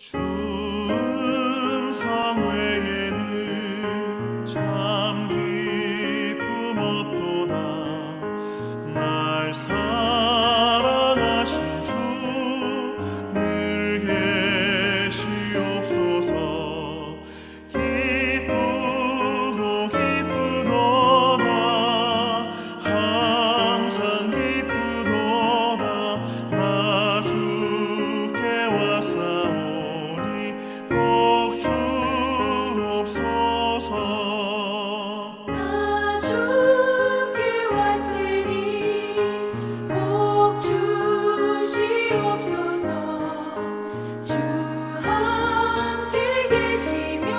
주 음성 외에는 참 기쁨 없도다. 날 사랑하신 주 늘 계시옵소서. 기쁘고 기쁘도다. 항상 기쁘도다. 나 주께 왔사오니 복 주옵소서. 나 주께 왔으니 복 주시옵소서. 주 함께 계시면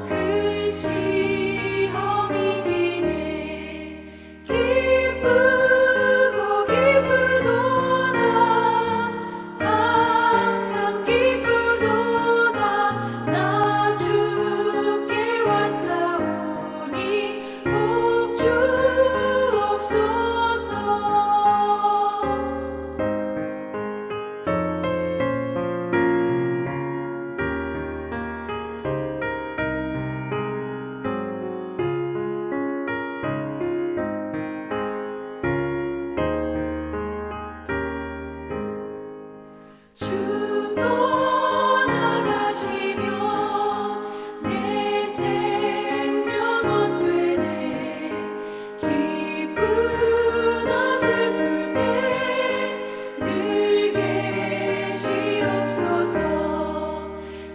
큰 시험이 기네. 기쁘고 기쁘도다. 항상 기쁘도다. 나 주께 왔사오니 복 주옵소서. 주 떠나가시면 내 생명 헛되네. 기쁘나 슬플 때 늘 계시옵소서.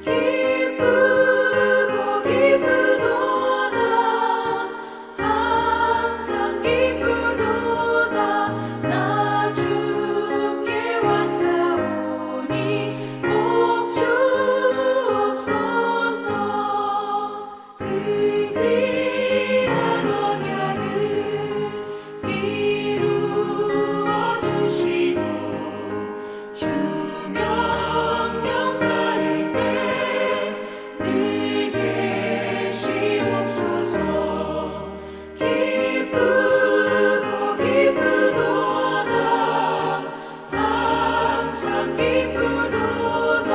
기쁘고 기쁘도다. 항상 기쁘도다. 나 주께 왔사오니 복 주옵소서. 그 귀한 언약을 이루어 주시고 주 명령 따를 때 늘 계시옵소서. 기쁘고 기쁘도다. 항상 기쁘도다.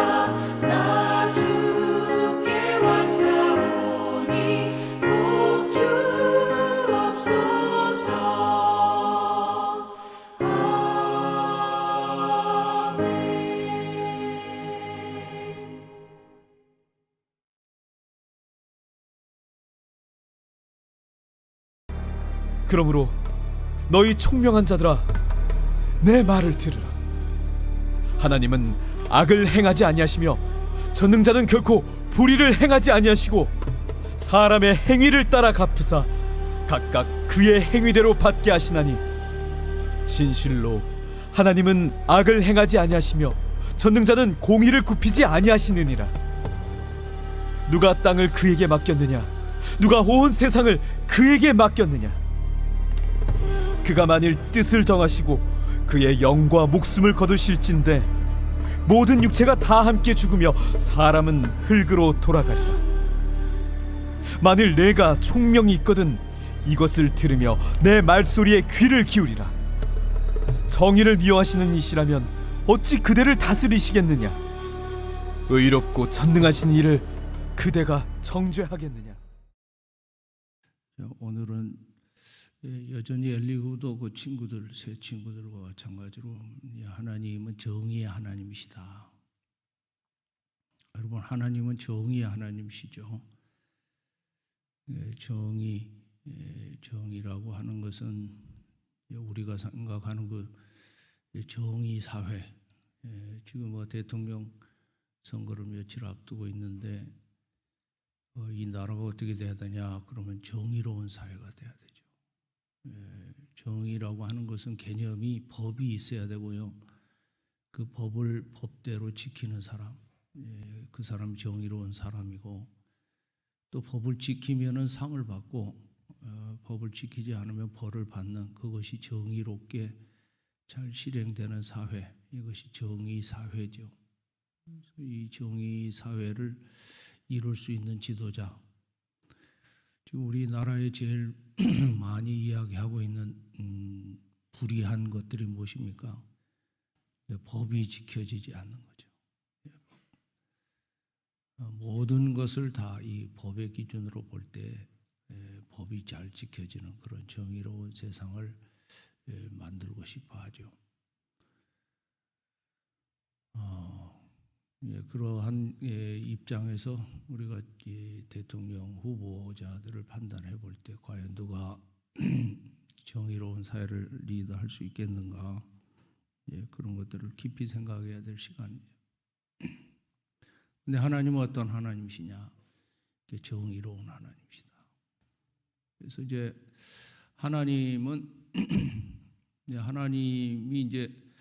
나 주께 왔사오니 복 주옵소서. 아멘. 그러므로 너희 총명한 자들아, 내 말을 들으라. 하나님은 악을 행하지 아니하시며 전능자는 결코 불의를 행하지 아니하시고 사람의 행위를 따라 갚으사 각각 그의 행위대로 받게 하시나니 진실로 하나님은 악을 행하지 아니하시며 전능자는 공의를 굽히지 아니하시느니라. 누가 땅을 그에게 맡겼느냐? 누가 온 세상을 그에게 맡겼느냐? 그가 만일 뜻을 정하시고 그의 영과 목숨을 거두실진데 모든 육체가 다 함께 죽으며 사람은 흙으로 돌아가리라. 만일 내가 총명이 있거든 이것을 들으며 내 말소리에 귀를 기울이라. 정의를 미워하시는 이시라면 어찌 그대를 다스리시겠느냐? 의롭고 전능하신 이를 그대가 정죄하겠느냐? 오늘은 여전히 엘리후도 그 친구들, 세 친구들과 마찬가지로 하나님은 정의의 하나님이시다. 여러분, 하나님은 정의의 하나님이시죠. 정의라고 하는 것은 우리가 생각하는 그 정의 사회. 지금 대통령 선거를 며칠 앞두고 있는데 이 나라가 어떻게 돼야 되냐? 그러면 정의로운 사회가 돼야 되죠. 정의라고 하는 것은 개념이 법이 있어야 되고요. 그 법을 법대로 지키는 사람, 그 사람이 정의로운 사람이고, 또 법을 지키면은 상을 받고 법을 지키지 않으면 벌을 받는, 그것이 정의롭게 잘 실행되는 사회, 이것이 정의 사회죠. 이 정의 사회를 이룰 수 있는 지도자, 지금 우리나라에 제일 많이 이야기하고 있는 불이한 것들이 무엇입니까? 법이 지켜지지 않는 거죠. 모든 것을 다 이 법의 기준으로 볼 때 법이 잘 지켜지는 그런 정의로운 세상을 만들고 싶어 하죠. 그러한 입장에서 우리가 이 대통령 후보자들을 판단해 볼 때 과연 누가 정의로운 사회를 리드할 수 있겠는가, 그런 것들을 깊이 생각해야 될 시간이죠. 근데 하나님은 어떤 하나님이시냐? 정의로운 하나님이시다. 그래서 이제 하나님은 하나님이 이제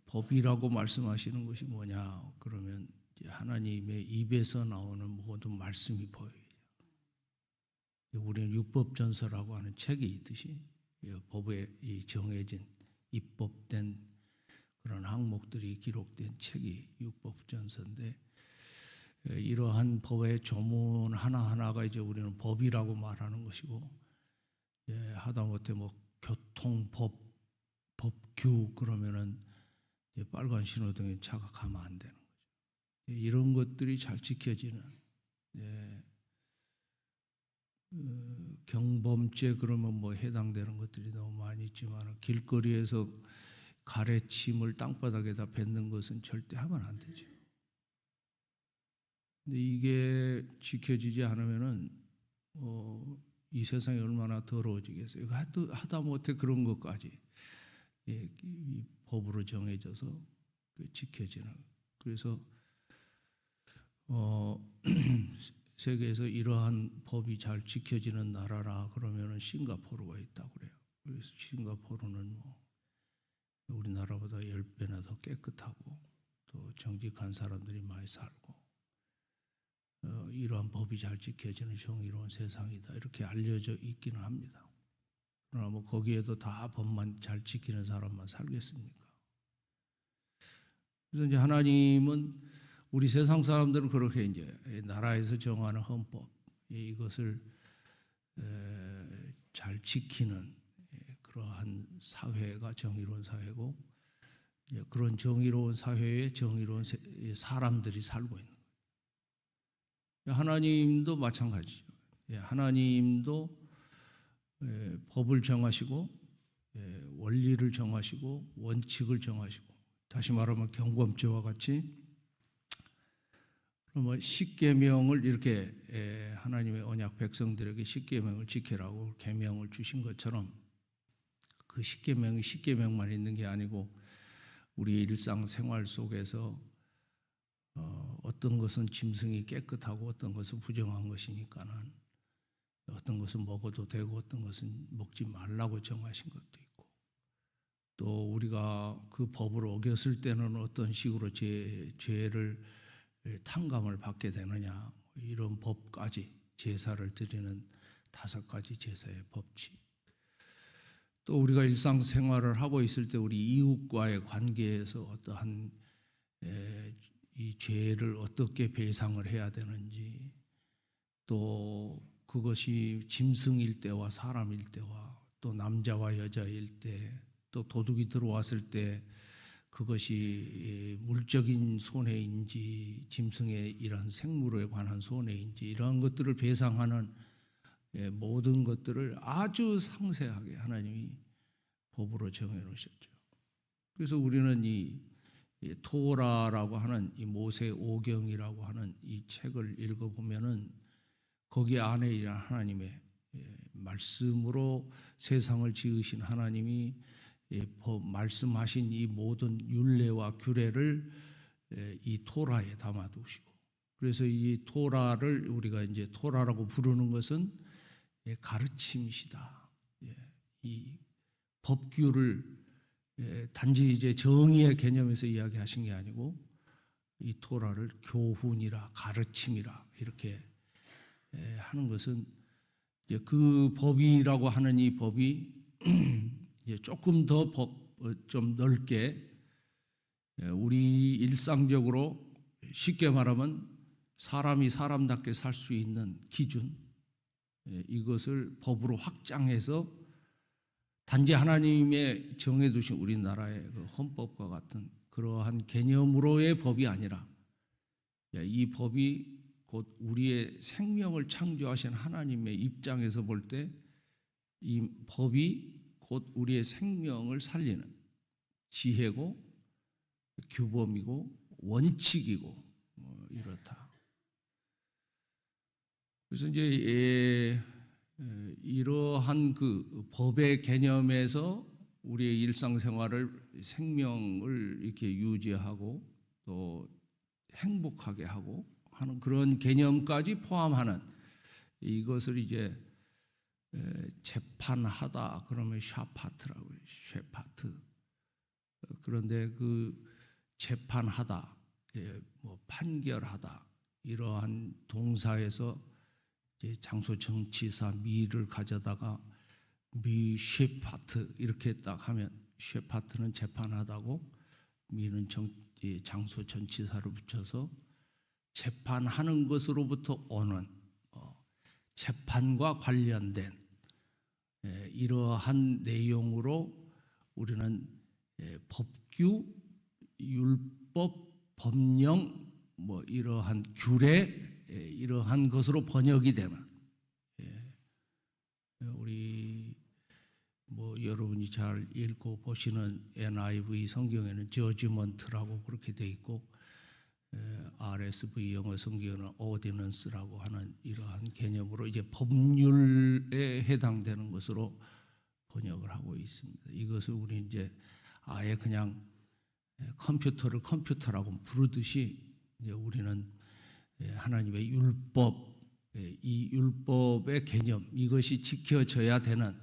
법이라고 말씀하시는 것이 뭐냐? 그러면 이제 하나님의 입에서 나오는 모든 말씀이 법이에요. 우리는 율법전서라고 하는 책이 있듯이 법에 정해진 입법된 그런 항목들이 기록된 책이 율법전서인데, 이러한 법의 조문 하나하나가 이제 우리는 법이라고 말하는 것이고, 하다못해 뭐 교통법, 법규 그러면은 빨간 신호등에 차가 가면 안 되는 거죠. 이런 것들이 잘 지켜지는, 경범죄 그러면 뭐 해당되는 것들이 너무 많이 있지만, 길거리에서 가래침을 땅바닥에다 뱉는 것은 절대 하면 안 되죠. 근데 이게 지켜지지 않으면은 이 세상이 얼마나 더러워지겠어요. 하다못해 그런 것까지 이 법으로 정해져서 지켜지는. 그래서 세계에서 이러한 법이 잘 지켜지는 나라라 그러면은 싱가포르가 있다고 그래요. 그래서 싱가포르는 뭐 우리나라보다 10배나 더 깨끗하고 또 정직한 사람들이 많이 살고 이러한 법이 잘 지켜지는 정의로운 세상이다, 이렇게 알려져 있기는 합니다. 그러나 뭐 거기에도 다 법만 잘 지키는 사람만 살겠습니까? 그래서 이제 하나님은 우리 세상 사람들은 그렇게 이제 나라에서 정하는 헌법 이것을 잘 지키는 그러한 사회가 정의로운 사회고, 그런 정의로운 사회에 정의로운 사람들이 살고 있는 거예요. 하나님도 마찬가지죠. 하나님도 법을 정하시고 원리를 정하시고 원칙을 정하시고, 다시 말하면 경범죄와 같이 그러면 십계명을 이렇게 하나님의 언약 백성들에게 십계명을 지키라고 계명을 주신 것처럼, 그 십계명이 십계명만 있는 게 아니고 우리의 일상생활 속에서 어떤 것은 짐승이 깨끗하고 어떤 것은 부정한 것이니까는 어떤 것은 먹어도 되고 어떤 것은 먹지 말라고 정하신 것도 있고, 또 우리가 그 법을 어겼을 때는 어떤 식으로 죄를 탕감을 받게 되느냐, 이런 법까지, 제사를 드리는 5가지 제사의 법칙, 또 우리가 일상생활을 하고 있을 때 우리 이웃과의 관계에서 어떠한 이 죄를 어떻게 배상을 해야 되는지, 또 그것이 짐승일 때와 사람일 때와 또 남자와 여자일 때, 또 도둑이 들어왔을 때 그것이 물적인 손해인지 짐승의 이러한 생물에 관한 손해인지, 이러한 것들을 배상하는 모든 것들을 아주 상세하게 하나님이 법으로 정해 놓으셨죠. 그래서 우리는 이 토라라고 하는 이 모세 오경이라고 하는 이 책을 읽어보면은 거기 안에 이런 하나님의 말씀으로 세상을 지으신 하나님이 말씀하신 이 모든 율례와 규례를 이 토라에 담아두시고, 그래서 이 토라를 우리가 이제 토라라고 부르는 것은 가르침이시다. 이 법규를 단지 이제 정의의 개념에서 이야기하신 게 아니고 이 토라를 교훈이라 가르침이라 이렇게 하는 것은 그 법이라고 하는 이 법이 조금 더 좀 넓게 우리 일상적으로 쉽게 말하면 사람이 사람답게 살 수 있는 기준, 이것을 법으로 확장해서 단지 하나님의 정해두신 우리나라의 그 헌법과 같은 그러한 개념으로의 법이 아니라 이 법이 곧 우리의 생명을 창조하신 하나님의 입장에서 볼 때 이 법이 곧 우리의 생명을 살리는 지혜고 규범이고 원칙이고 이렇다. 그래서 이제 이러한 그 법의 개념에서 우리의 일상생활을 생명을 이렇게 유지하고 또 행복하게 하고 하는 그런 개념까지 포함하는 이것을 이제 재판하다 그러면 샤파트라고 해요. 쉐파트. 그런데 그 재판하다, 뭐 판결하다 이러한 동사에서 이제 장소정치사 미를 가져다가 미 쉐파트 이렇게 딱 하면 쉐파트는 재판하다고 미는 장소전치사를 붙여서 재판하는 것으로부터 오는 재판과 관련된 이러한 내용으로 우리는 법규, 율법, 법령, 뭐 이러한 규례 이러한 것으로 번역이 되는 우리 뭐 여러분이 잘 읽고 보시는 NIV 성경에는 저지먼트라고 그렇게 돼 있고 RSV 영어 성경에는 ordinance라고 하는 이러한 개념으로 이제 법률에 해당되는 것으로 번역을 하고 있습니다. 이것을 우리 이제 아예 그냥 컴퓨터를 컴퓨터라고 부르듯이 이제 우리는 하나님의 율법, 이 율법의 개념 이것이 지켜져야 되는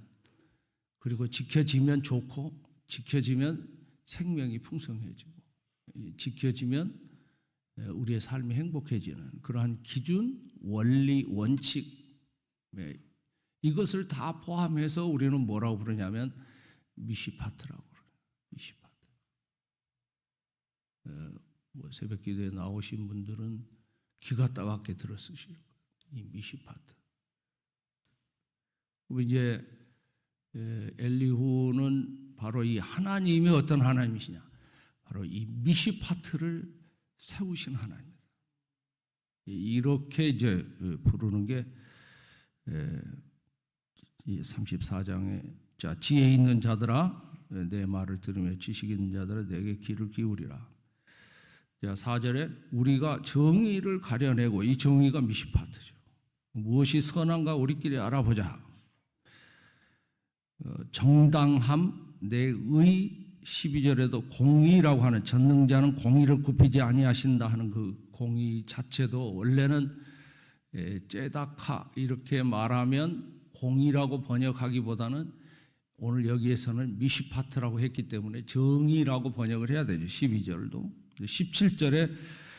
그리고 지켜지면 좋고 지켜지면 생명이 풍성해지고 지켜지면 우리의 삶이 행복해지는 그러한 기준, 원리, 원칙 이것을 다 포함해서 우리는 뭐라고 부르냐면 미시파트라고 그래요. 미시파트. 뭐 새벽기도에 나오신 분들은 귀가 따갑게 들었으실 거예요. 이 미시파트. 이제 엘리후는 바로 이 하나님이 어떤 하나님이시냐? 바로 이 미시파트를 세우신 하나님입니다. 이렇게 이제 부르는 게 이 34장에 자 지혜 있는 자들아 내 말을 들으며 지식 있는 자들아 내게 귀를 기울이라. 자 4절에 우리가 정의를 가려내고 이 정의가 미시파트죠. 무엇이 선한가 우리끼리 알아보자. 정당함 내의 12절에도 공의라고 하는 전능자는 공의를 굽히지 아니하신다 하는 그 공의 자체도 원래는 째다카 이렇게 말하면 공의라고 번역하기보다는 오늘 여기에서는 미시파트라고 했기 때문에 정의라고 번역을 해야 되죠. 12절도 17절에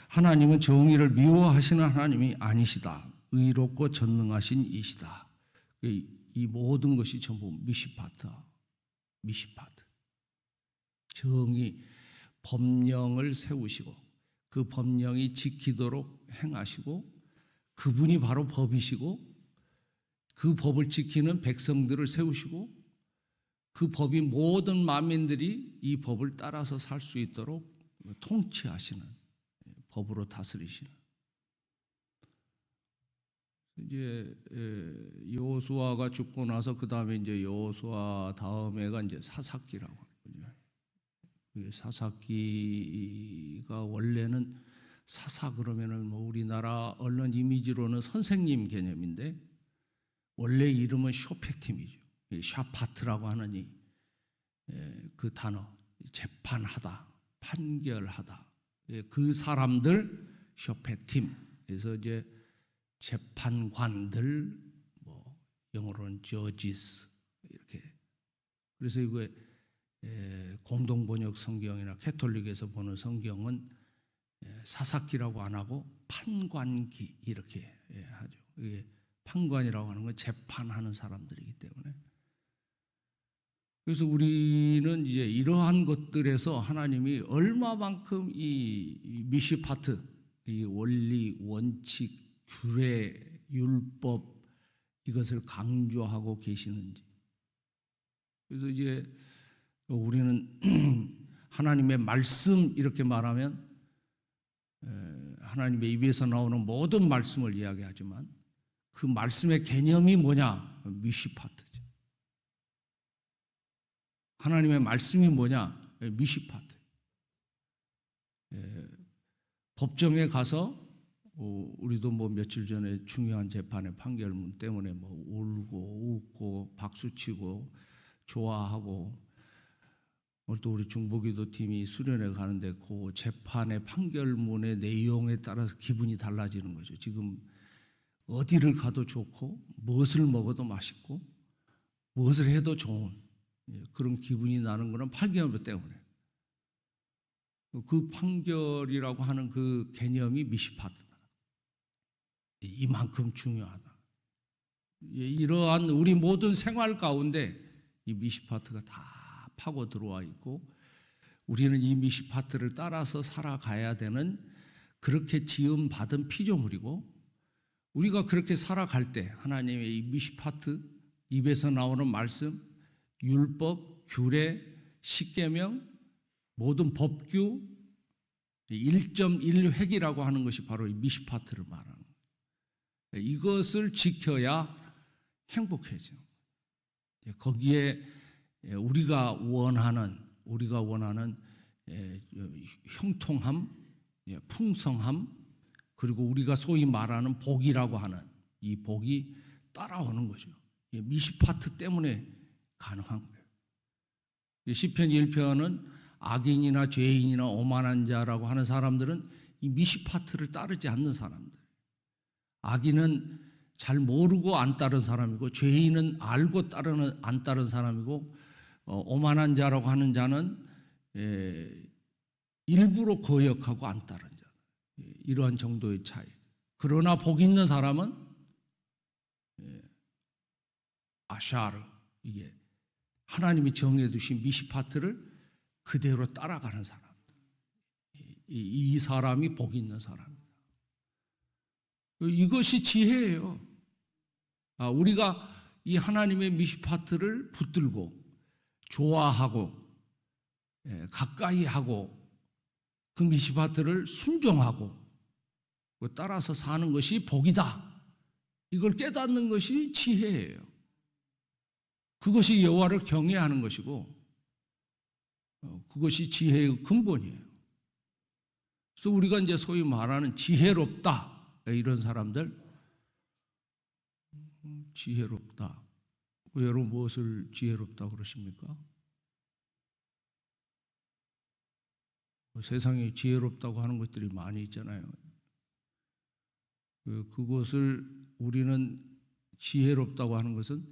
하나님은 정의를 미워하시는 하나님이 아니시다. 의롭고 전능하신 이시다. 이 모든 것이 전부 미시파트. 정의, 법령을 세우시고 그 법령이 지키도록 행하시고 그분이 바로 법이시고 그 법을 지키는 백성들을 세우시고 그 법이 모든 만민들이 이 법을 따라서 살 수 있도록 통치하시는 법으로 다스리시는 이제 여호수아가 죽고 나서 그 다음에 이제 여호수아 다음에가 이제 사사기라고 하거든요. 사사기가 원래는 사사 그러면은 뭐 우리나라 언론 이미지로는 선생님 개념인데 원래 이름은 쇼페팀이죠. 샤파트라고 하는 그 단어 재판하다, 판결하다. 그 사람들 쇼페팀. 그래서 이제 재판관들 뭐 영어로는 judges 이렇게. 그래서 이거 공동 번역 성경이나 캐톨릭에서 보는 성경은 사사기라고 안 하고 판관기 이렇게 하죠. 이게 판관이라고 하는 건 재판하는 사람들이기 때문에. 그래서 우리는 이제 이러한 것들에서 하나님이 얼마만큼 이 미시파트, 이 원리, 원칙, 규례, 율법 이것을 강조하고 계시는지. 그래서 이제 우리는 하나님의 말씀 이렇게 말하면 하나님의 입에서 나오는 모든 말씀을 이야기하지만 그 말씀의 개념이 뭐냐? 미시파트죠. 하나님의 말씀이 뭐냐? 미시파트. 법정에 가서 우리도 뭐 며칠 전에 중요한 재판의 판결문 때문에 뭐 울고 웃고 박수치고 좋아하고 오늘 또 우리 중보기도 팀이 수련회 가는데 그 재판의 판결문의 내용에 따라서 기분이 달라지는 거죠. 지금 어디를 가도 좋고 무엇을 먹어도 맛있고 무엇을 해도 좋은 그런 기분이 나는 것은 판결문 때문에 그 판결이라고 하는 그 개념이 미시파트다. 이만큼 중요하다. 이러한 우리 모든 생활 가운데 이 미시파트가 다 파고 들어와 있고 우리는 이 미시파트를 따라서 살아가야 되는 그렇게 지음받은 피조물이고 우리가 그렇게 살아갈 때 하나님의 이 미시파트 입에서 나오는 말씀, 율법, 규례, 십계명, 모든 법규 1.1획이라고 하는 것이 바로 이 미시파트를 말하는 거예요. 이것을 지켜야 행복해져. 거기에 우리가 원하는 형통함, 풍성함, 그리고 우리가 소위 말하는 복이라고 하는 이 복이 따라오는 거죠. 미시파트 때문에 가능한 거예요. 시편 1편은 악인이나 죄인이나 오만한 자라고 하는 사람들은 이 미시파트를 따르지 않는 사람들. 악인은 잘 모르고 안 따른 사람이고 죄인은 알고 안 따른 사람이고 오만한 자라고 하는 자는 일부러 거역하고 안 따른 자. 이러한 정도의 차이. 그러나 복 있는 사람은 아샤르 이게 하나님이 정해두신 미시파트를 그대로 따라가는 사람. 이 사람이 복 있는 사람. 이것이 지혜예요. 우리가 이 하나님의 미시파트를 붙들고 좋아하고 가까이 하고 그 미시파트를 순종하고 따라서 사는 것이 복이다. 이걸 깨닫는 것이 지혜예요. 그것이 여호와를 경외하는 것이고 그것이 지혜의 근본이에요. 그래서 우리가 이제 소위 말하는 지혜롭다 이런 사람들 지혜롭다. 여러분 무엇을 지혜롭다 그러십니까? 세상에 지혜롭다고 하는 것들이 많이 있잖아요. 그것을 우리는 지혜롭다고 하는 것은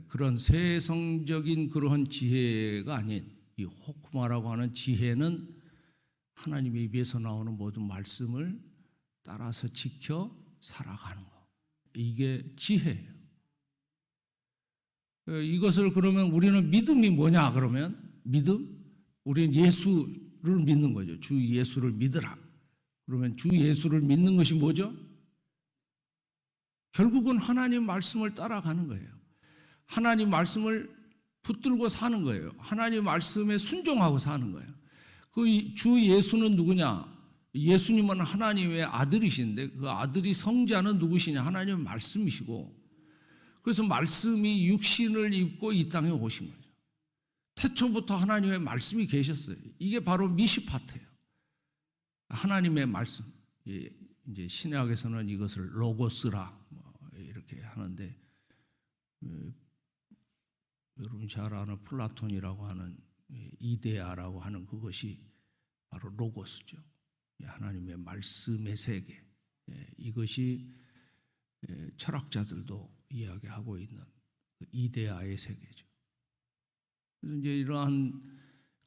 그런 세상적인 그러한 지혜가 아닌 이 호크마라고 하는 지혜는 하나님의 입에서 나오는 모든 말씀을 따라서 지켜 살아가는 거. 이게 지혜예요. 이것을 그러면 우리는 믿음이 뭐냐 그러면 믿음? 우리는 예수를 믿는 거죠. 주 예수를 믿으라. 그러면 주 예수를 믿는 것이 뭐죠? 결국은 하나님 말씀을 따라가는 거예요. 하나님 말씀을 붙들고 사는 거예요. 하나님 말씀에 순종하고 사는 거예요. 그 주 예수는 누구냐? 예수님은 하나님의 아들이신데 그 아들이 성자는 누구시냐? 하나님의 말씀이시고 그래서 말씀이 육신을 입고 이 땅에 오신 거죠. 태초부터 하나님의 말씀이 계셨어요. 이게 바로 미시파트예요. 하나님의 말씀. 이제 신약에서는 이것을 로고스라 이렇게 하는데 여러분 잘 아는 플라톤이라고 하는 이데아라고 하는 그것이 바로 로고스죠. 하나님의 말씀의 세계. 이것이 철학자들도 이야기하고 있는 이데아의 세계죠. 그래서 이제 이러한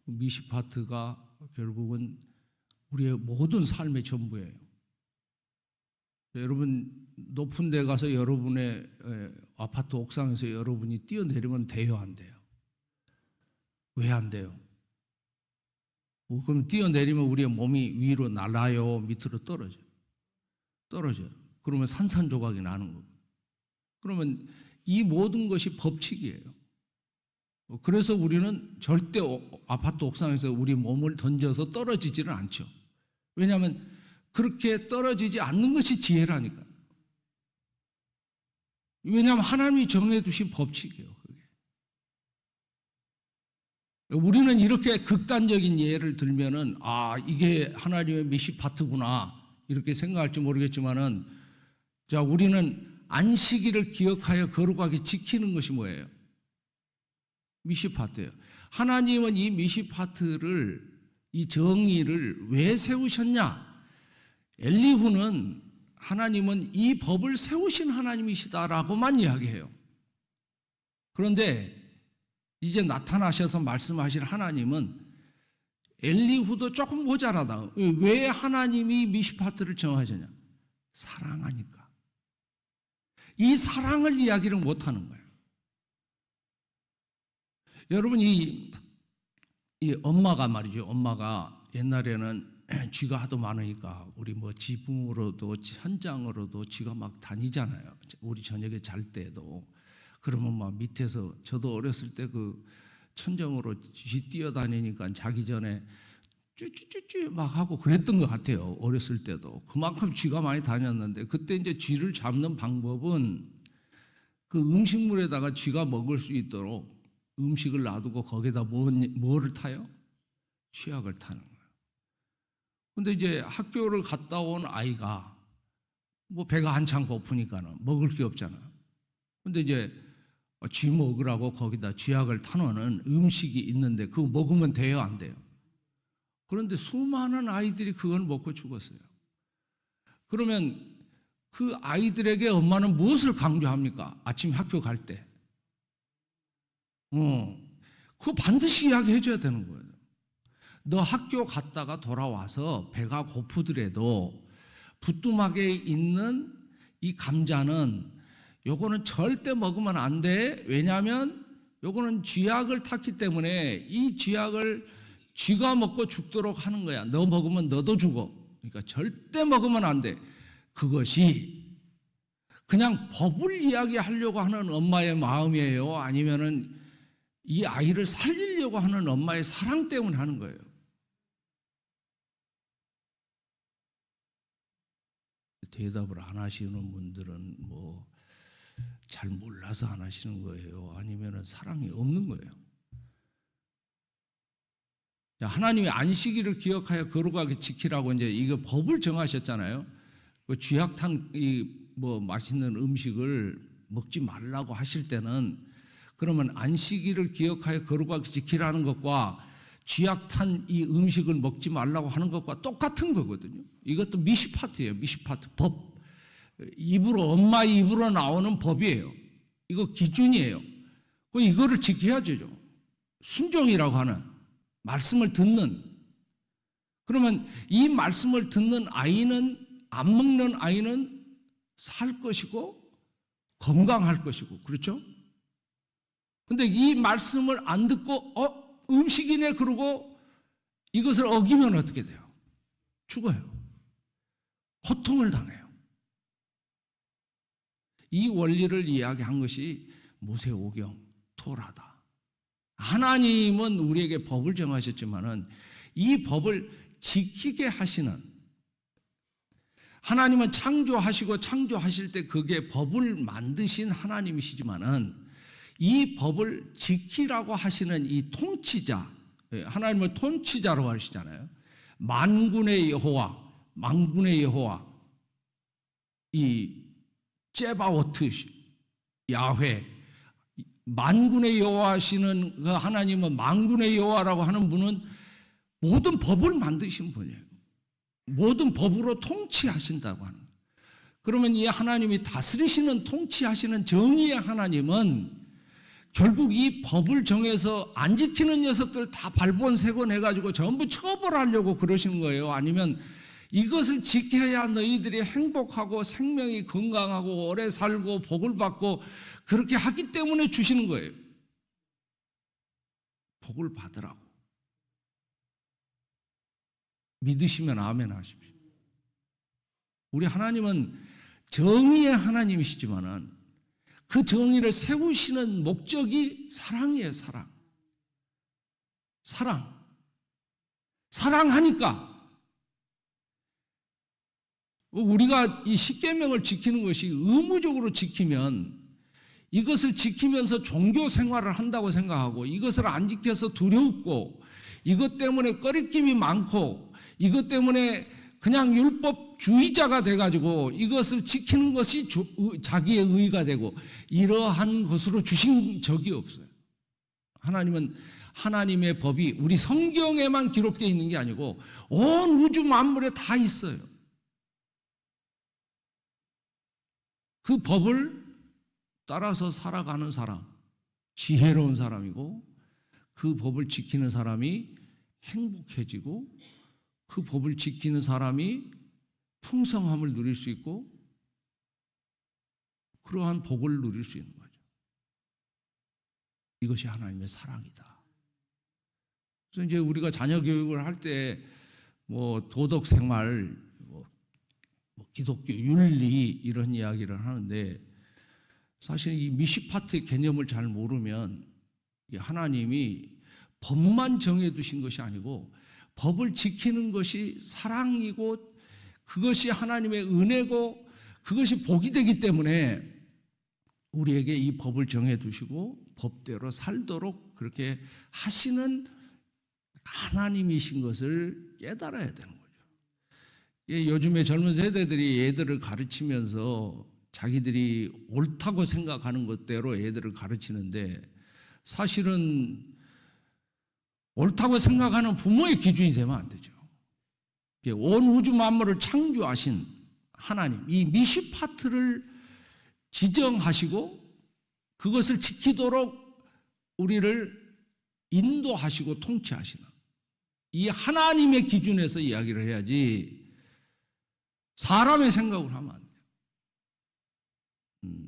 미시파트가 결국은 우리의 모든 삶의 전부예요. 여러분 높은 데 가서 여러분의 아파트 옥상에서 여러분이 뛰어내리면 돼요, 안 돼요? 왜 안 돼요? 그럼 뛰어내리면 우리의 몸이 위로 날아요, 밑으로 떨어져요? 떨어져요. 그러면 산산조각이 나는 거고. 그러면 이 모든 것이 법칙이에요. 그래서 우리는 절대 아파트 옥상에서 우리 몸을 던져서 떨어지지는 않죠. 왜냐하면 그렇게 떨어지지 않는 것이 지혜라니까. 왜냐하면 하나님이 정해두신 법칙이에요. 그게. 우리는 이렇게 극단적인 예를 들면은 이게 하나님의 미시파트구나 이렇게 생각할지 모르겠지만은, 자, 우리는 안식일을 기억하여 거룩하게 지키는 것이 뭐예요? 미시파트예요. 하나님은 이 미시파트를, 이 정의를 왜 세우셨냐? 엘리후는 하나님은 이 법을 세우신 하나님이시다라고만 이야기해요. 그런데 이제 나타나셔서 말씀하실 하나님은 엘리후도 조금 모자라다. 왜 하나님이 미시파트를 정하셨냐? 사랑하니까. 이 사랑을 이야기를 못하는 거예요. 여러분, 이 엄마가 말이죠. 엄마가 옛날에는 쥐가 하도 많으니까 우리 뭐 지붕으로도 현장으로도 쥐가 막 다니잖아요. 우리 저녁에 잘 때도. 그러면 막 밑에서, 저도 어렸을 때 그 천정으로 쥐 뛰어다니니까 자기 전에 쭈쭈쭈쭈 막 하고 그랬던 것 같아요. 어렸을 때도. 그만큼 쥐가 많이 다녔는데, 그때 이제 쥐를 잡는 방법은 그 음식물에다가 쥐가 먹을 수 있도록 음식을 놔두고 거기다 뭐를 타요? 쥐약을 타는 거예요. 근데 이제 학교를 갔다 온 아이가 뭐 배가 한창 고프니까는 먹을 게 없잖아요. 근데 이제 쥐 먹으라고 거기다 쥐약을 타놓는 음식이 있는데 그거 먹으면 돼요, 안 돼요? 그런데 수많은 아이들이 그걸 먹고 죽었어요. 그러면 그 아이들에게 엄마는 무엇을 강조합니까? 아침 학교 갈 때. 그거 반드시 이야기해 줘야 되는 거예요. 너 학교 갔다가 돌아와서 배가 고프더라도 부뚜막에 있는 이 감자는 요거는 절대 먹으면 안 돼. 왜냐하면 요거는 쥐약을 탔기 때문에 이 쥐약을 쥐가 먹고 죽도록 하는 거야. 너 먹으면 너도 죽어. 그러니까 절대 먹으면 안 돼. 그것이 그냥 법을 이야기하려고 하는 엄마의 마음이에요? 아니면은 이 아이를 살리려고 하는 엄마의 사랑 때문에 하는 거예요? 대답을 안 하시는 분들은 뭐 잘 몰라서 안 하시는 거예요? 아니면은 사랑이 없는 거예요? 하나님이 안식일을 기억하여 거룩하게 지키라고 이제 이거 법을 정하셨잖아요. 그 쥐약탄 뭐 맛있는 음식을 먹지 말라고 하실 때는, 그러면 안식일을 기억하여 거룩하게 지키라는 것과 쥐약탄 이 음식을 먹지 말라고 하는 것과 똑같은 거거든요. 이것도 미시파트예요. 미시파트 법. 엄마 입으로 나오는 법이에요. 이거 기준이에요. 이거를 지켜야죠. 순종이라고 하는, 말씀을 듣는. 그러면 이 말씀을 듣는 아이는, 안 먹는 아이는 살 것이고 건강할 것이고, 그렇죠? 근데 이 말씀을 안 듣고 음식이네 그러고 이것을 어기면 어떻게 돼요? 죽어요. 고통을 당해요. 이 원리를 이야기한 것이 모세오경 토라다. 하나님은 우리에게 법을 정하셨지만은 이 법을 지키게 하시는, 하나님은 창조하실 때 그게 법을 만드신 하나님이시지만은 이 법을 지키라고 하시는 이 통치자, 하나님은 통치자라고 하시잖아요. 만군의 여호와, 이 제바오트 야훼, 만군의 여호와시는 그 하나님은, 만군의 여호와라고 하는 분은 모든 법을 만드신 분이에요. 모든 법으로 통치하신다고 하는. 그러면 이 하나님이 다스리시는, 통치하시는 정의의 하나님은 결국 이 법을 정해서 안 지키는 녀석들 다 발본색원 해가지고 전부 처벌하려고 그러시는 거예요? 아니면 이것을 지켜야 너희들이 행복하고 생명이 건강하고 오래 살고 복을 받고 그렇게 하기 때문에 주시는 거예요? 복을 받으라고. 믿으시면 아멘 하십시오. 우리 하나님은 정의의 하나님이시지만은 그 정의를 세우시는 목적이 사랑이에요, 사랑. 사랑하니까 우리가 이 십계명을 지키는 것이 의무적으로 지키면 이것을 지키면서 종교 생활을 한다고 생각하고 이것을 안 지켜서 두렵고 이것 때문에 꺼리낌이 많고 이것 때문에 그냥 율법주의자가 돼가지고 이것을 지키는 것이 자기의 의의가 되고 이러한 것으로 주신 적이 없어요. 하나님은 하나님의 법이 우리 성경에만 기록되어 있는 게 아니고 온 우주 만물에 다 있어요. 그 법을 따라서 살아가는 사람, 지혜로운 사람이고 그 법을 지키는 사람이 행복해지고 그 법을 지키는 사람이 풍성함을 누릴 수 있고 그러한 복을 누릴 수 있는 거죠. 이것이 하나님의 사랑이다. 그래서 이제 우리가 자녀 교육을 할 때 뭐 도덕 생활, 뭐 기독교 윤리 이런 이야기를 하는데 사실 이 미시파트의 개념을 잘 모르면 하나님이 법만 정해두신 것이 아니고 법을 지키는 것이 사랑이고 그것이 하나님의 은혜고 그것이 복이 되기 때문에 우리에게 이 법을 정해두시고 법대로 살도록 그렇게 하시는 하나님이신 것을 깨달아야 되는 거죠. 요즘에 젊은 세대들이 애들을 가르치면서 자기들이 옳다고 생각하는 것대로 애들을 가르치는데 사실은 옳다고 생각하는 부모의 기준이 되면 안 되죠. 온 우주 만물을 창조하신 하나님, 이 미시파트를 지정하시고 그것을 지키도록 우리를 인도하시고 통치하시는 이 하나님의 기준에서 이야기를 해야지 사람의 생각을 하면 안 돼요.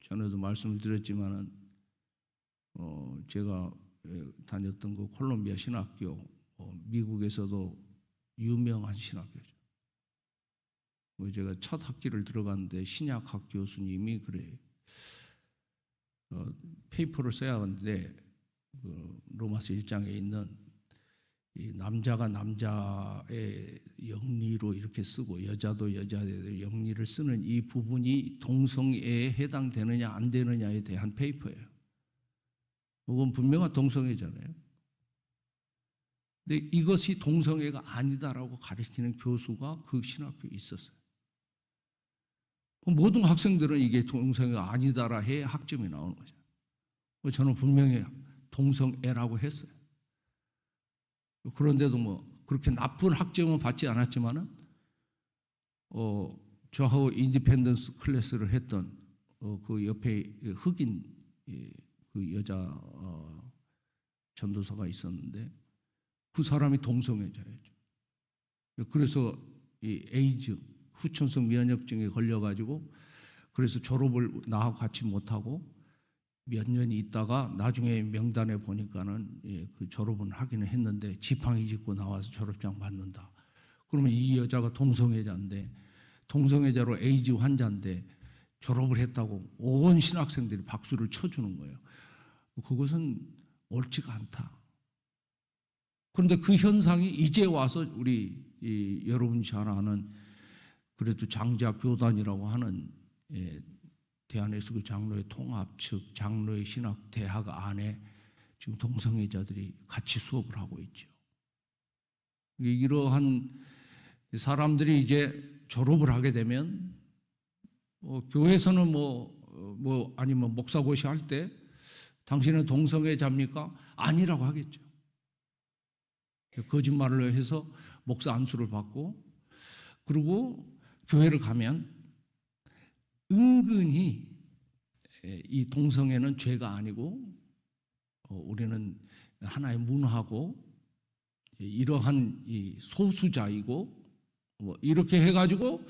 전에도 말씀을 드렸지만은 제가 다녔던 그 콜롬비아 신학교, 미국에서도 유명한 신학교죠. 제가 첫 학기를 들어갔는데 신약학 교수님이 그래요. 페이퍼를 써야 하는데 로마서 1장에 있는 이 남자가 남자의 영리로 이렇게 쓰고 여자도 여자의 영리를 쓰는 이 부분이 동성애에 해당되느냐 안 되느냐에 대한 페이퍼예요. 그건 분명한 동성애잖아요. 근데 이것이 동성애가 아니다라고 가르치는 교수가 그 신학교에 있었어요. 모든 학생들은 이게 동성애가 아니다라 해야 학점이 나오는 거죠. 저는 분명히 동성애라고 했어요. 그런데도 뭐 그렇게 나쁜 학점은 받지 않았지만은 저하고 인디펜던스 클래스를 했던 그 옆에 흑인 그 여자 전도사가 있었는데 그 사람이 동성애자였죠. 그래서 이 에이즈 후천성 면역증에 걸려가지고 그래서 졸업을 나하고 같이 못하고 몇 년이 있다가 나중에 명단에 보니까는 그 졸업은 하기는 했는데 지팡이 짚고 나와서 졸업장 받는다. 그러면 이 여자가 동성애자인데 동성애자로 에이즈 환자인데 졸업을 했다고 온 신학생들이 박수를 쳐주는 거예요. 그것은 옳지가 않다. 그런데 그 현상이 이제 와서 우리 여러분이 잘 아는 그래도 장자교단이라고 하는 대한예수교 장로의 통합 측 장로의 신학 대학 안에 지금 동성애자들이 같이 수업을 하고 있죠. 이러한 사람들이 이제 졸업을 하게 되면 교회에서는 아니면 목사고시 할 때 당신은 동성애자입니까? 아니라고 하겠죠. 거짓말을 해서 목사 안수를 받고 그리고 교회를 가면 은근히 이 동성애는 죄가 아니고 우리는 하나의 문화고 이러한 이 소수자이고 뭐 이렇게 해가지고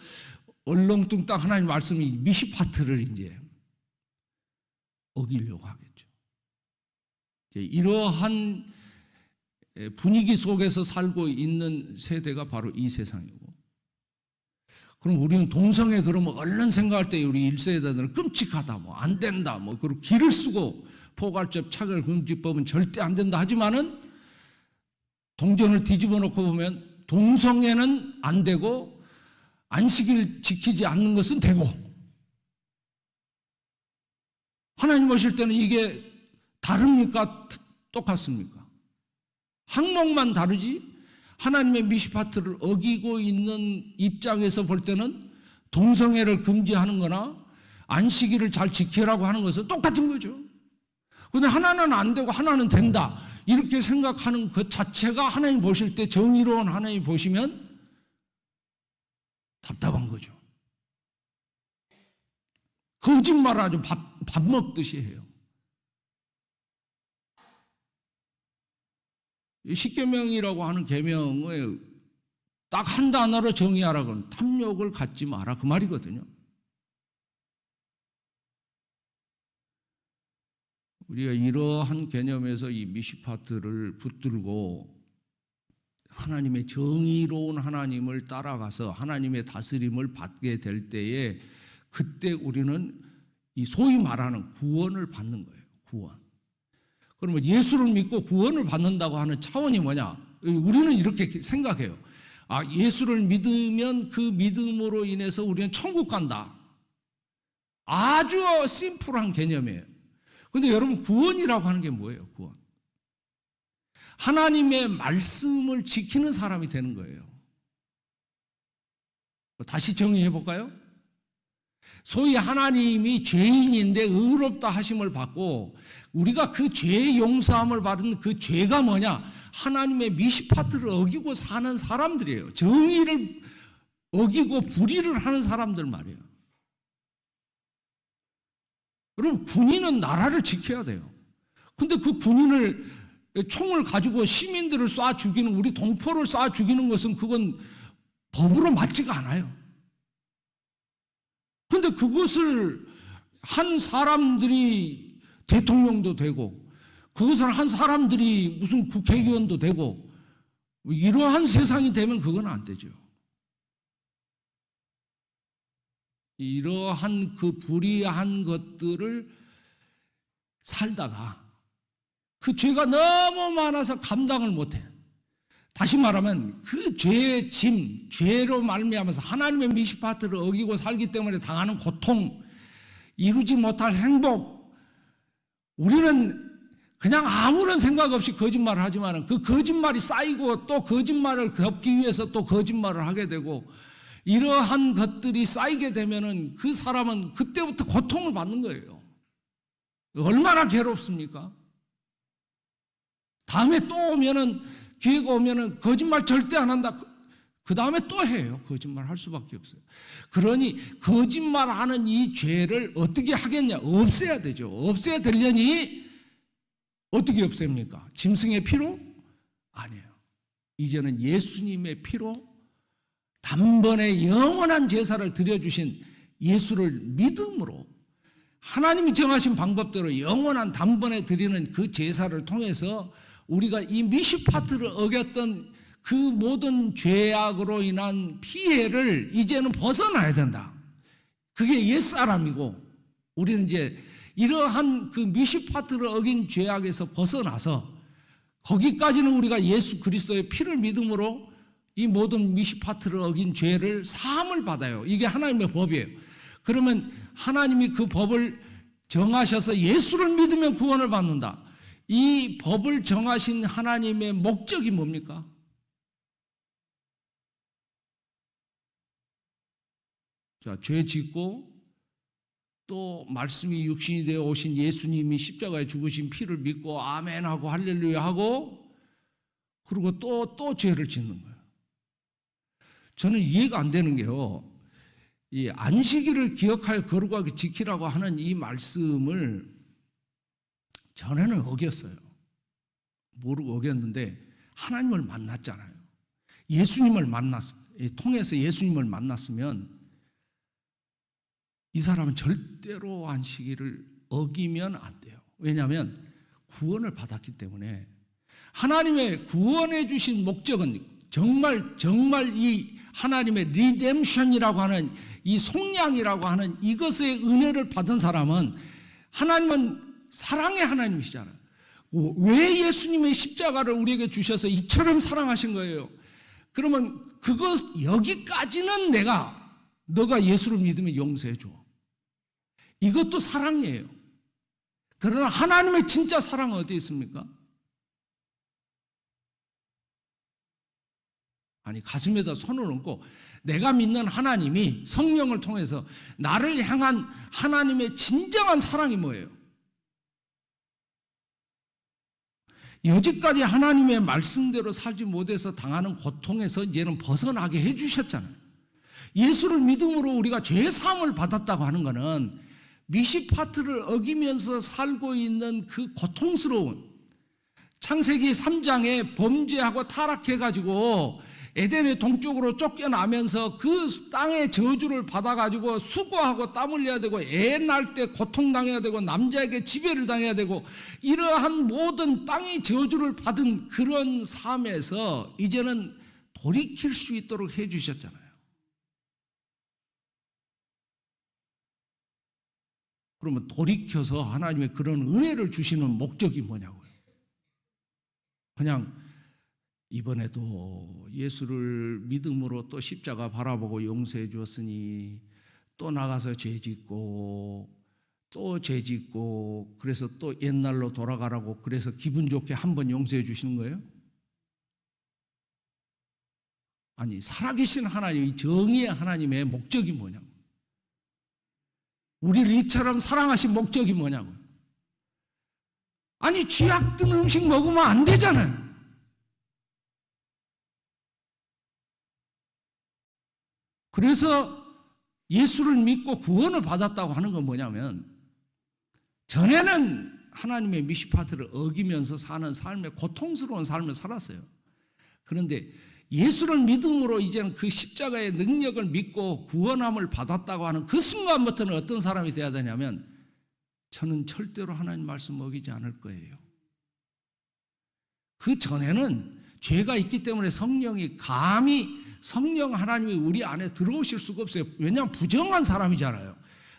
얼렁뚱땅 하나님 말씀이 미시파트를 이제 어기려고 하겠죠. 이러한 분위기 속에서 살고 있는 세대가 바로 이 세상이고 그럼 우리는 동성애 그러면 얼른 생각할 때 우리 1세대들은 끔찍하다, 뭐 안 된다, 뭐 그리고 길을 쓰고 포괄적 차별금지법은 절대 안 된다 하지만은 동전을 뒤집어 놓고 보면 동성애는 안 되고 안식일 지키지 않는 것은 되고, 하나님 오실 때는 이게 다릅니까? 똑같습니까? 항목만 다르지 하나님의 미시파트를 어기고 있는 입장에서 볼 때는 동성애를 금지하는 거나 안식일을 잘 지키라고 하는 것은 똑같은 거죠. 그런데 하나는 안 되고 하나는 된다, 이렇게 생각하는 것 자체가 하나님 보실 때, 정의로운 하나님 보시면 답답한 거죠. 거짓말을 아주 밥 먹듯이 해요. 십계명이라고 하는 계명을 딱 한 단어로 정의하라고는 탐욕을 갖지 마라, 그 말이거든요. 우리가 이러한 개념에서 이 미시파트를 붙들고 하나님의 정의로운 하나님을 따라가서 하나님의 다스림을 받게 될 때에, 그때 우리는 이 소위 말하는 구원을 받는 거예요. 구원. 그러면 예수를 믿고 구원을 받는다고 하는 차원이 뭐냐? 우리는 이렇게 생각해요. 아, 예수를 믿으면 그 믿음으로 인해서 우리는 천국 간다. 아주 심플한 개념이에요. 그런데 여러분, 구원이라고 하는 게 뭐예요? 구원. 하나님의 말씀을 지키는 사람이 되는 거예요. 다시 정의해 볼까요? 소위 하나님이 죄인인데 의롭다 하심을 받고 우리가 그 죄 용서함을 받은 그 죄가 뭐냐? 하나님의 미시파트를 어기고 사는 사람들이에요. 정의를 어기고 불의를 하는 사람들 말이에요. 여러분, 군인은 나라를 지켜야 돼요. 근데 그 군인을, 총을 가지고 시민들을 쏴 죽이는, 우리 동포를 쏴 죽이는 것은 그건 법으로 맞지가 않아요. 근데 그것을 한 사람들이 대통령도 되고, 그것을 한 사람들이 무슨 국회의원도 되고, 이러한 세상이 되면 그건 안 되죠. 이러한 그 불의한 것들을 살다가 그 죄가 너무 많아서 감당을 못해. 다시 말하면 그 죄의 짐, 죄로 말미암아서 하나님의 미시파트를 어기고 살기 때문에 당하는 고통, 이루지 못할 행복, 우리는 그냥 아무런 생각 없이 거짓말을 하지만 그 거짓말이 쌓이고 또 거짓말을 덮기 위해서 또 거짓말을 하게 되고, 이러한 것들이 쌓이게 되면은 그 사람은 그때부터 고통을 받는 거예요. 얼마나 괴롭습니까? 다음에 또 오면은, 기회가 오면은 거짓말 절대 안 한다. 그 다음에 또 해요. 거짓말 할 수밖에 없어요. 그러니 거짓말하는 이 죄를 어떻게 하겠냐? 없애야 되죠. 없애야 되려니 어떻게 없앱니까? 짐승의 피로? 아니에요. 이제는 예수님의 피로, 단번에 영원한 제사를 드려주신 예수를 믿음으로, 하나님이 정하신 방법대로 영원한 단번에 드리는 그 제사를 통해서 우리가 이 미시파트를 어겼던 그 모든 죄악으로 인한 피해를 이제는 벗어나야 된다. 그게 옛사람이고, 우리는 이제 이러한 그 미시파트를 어긴 죄악에서 벗어나서 거기까지는 우리가 예수 그리스도의 피를 믿음으로 이 모든 미시파트를 어긴 죄를 사함을 받아요. 이게 하나님의 법이에요. 그러면 하나님이 그 법을 정하셔서 예수를 믿으면 구원을 받는다. 이 법을 정하신 하나님의 목적이 뭡니까? 자, 죄 짓고 또 말씀이 육신이 되어 오신 예수님이 십자가에 죽으신 피를 믿고 아멘하고 할렐루야 하고, 그리고 또 죄를 짓는 거예요. 저는 이해가 안 되는 게요, 이 안식일을 기억하여 거룩하게 지키라고 하는 이 말씀을 전에는 어겼어요. 모르고 어겼는데 하나님을 만났잖아요. 예수님을 통해서 예수님을 만났으면 이 사람은 절대로 안식일을 어기면 안 돼요. 왜냐하면 구원을 받았기 때문에. 하나님의 구원해 주신 목적은 정말 이 하나님의 리뎀션이라고 하는 이 속량이라고 하는 이것의 은혜를 받은 사람은, 하나님은 사랑의 하나님이시잖아요. 왜 예수님의 십자가를 우리에게 주셔서 이처럼 사랑하신 거예요? 그러면 여기까지는 내가 너가 예수를 믿으면 용서해 줘. 이것도 사랑이에요. 그러나 하나님의 진짜 사랑은 어디에 있습니까? 아니, 가슴에다 손을 얹고 내가 믿는 하나님이 성령을 통해서 나를 향한 하나님의 진정한 사랑이 뭐예요? 여지까지 하나님의 말씀대로 살지 못해서 당하는 고통에서 이제는 벗어나게 해주셨잖아요. 예수를 믿음으로 우리가 죄사함을 받았다고 하는 것은 미시파트를 어기면서 살고 있는 그 고통스러운, 창세기 3장에 범죄하고 타락해가지고 에덴의 동쪽으로 쫓겨나면서 그 땅의 저주를 받아가지고 수고하고 땀 흘려야 되고 애 낳을 때 고통당해야 되고 남자에게 지배를 당해야 되고 이러한 모든 땅의 저주를 받은 그런 삶에서 이제는 돌이킬 수 있도록 해주셨잖아요. 그러면 돌이켜서 하나님의 그런 은혜를 주시는 목적이 뭐냐고요. 그냥 이번에도 예수를 믿음으로 또 십자가 바라보고 용서해 주었으니 또 나가서 죄 짓고 또 죄 짓고 그래서 또 옛날로 돌아가라고 그래서 기분 좋게 한번 용서해 주시는 거예요? 아니, 살아계신 하나님, 이 정의의 하나님의 목적이 뭐냐고. 우리를 이처럼 사랑하신 목적이 뭐냐고. 아니, 쥐약 든 음식 먹으면 안 되잖아요. 그래서 예수를 믿고 구원을 받았다고 하는 건 뭐냐면 전에는 하나님의 미시파트를 어기면서 사는 삶의 고통스러운 삶을 살았어요. 그런데 예수를 믿음으로 이제는 그 십자가의 능력을 믿고 구원함을 받았다고 하는 그 순간부터는 어떤 사람이 되어야 되냐면 저는 절대로 하나님 말씀 어기지 않을 거예요. 그 전에는 죄가 있기 때문에 성령이 감히 성령 하나님이 우리 안에 들어오실 수가 없어요. 왜냐하면 부정한 사람이잖아요.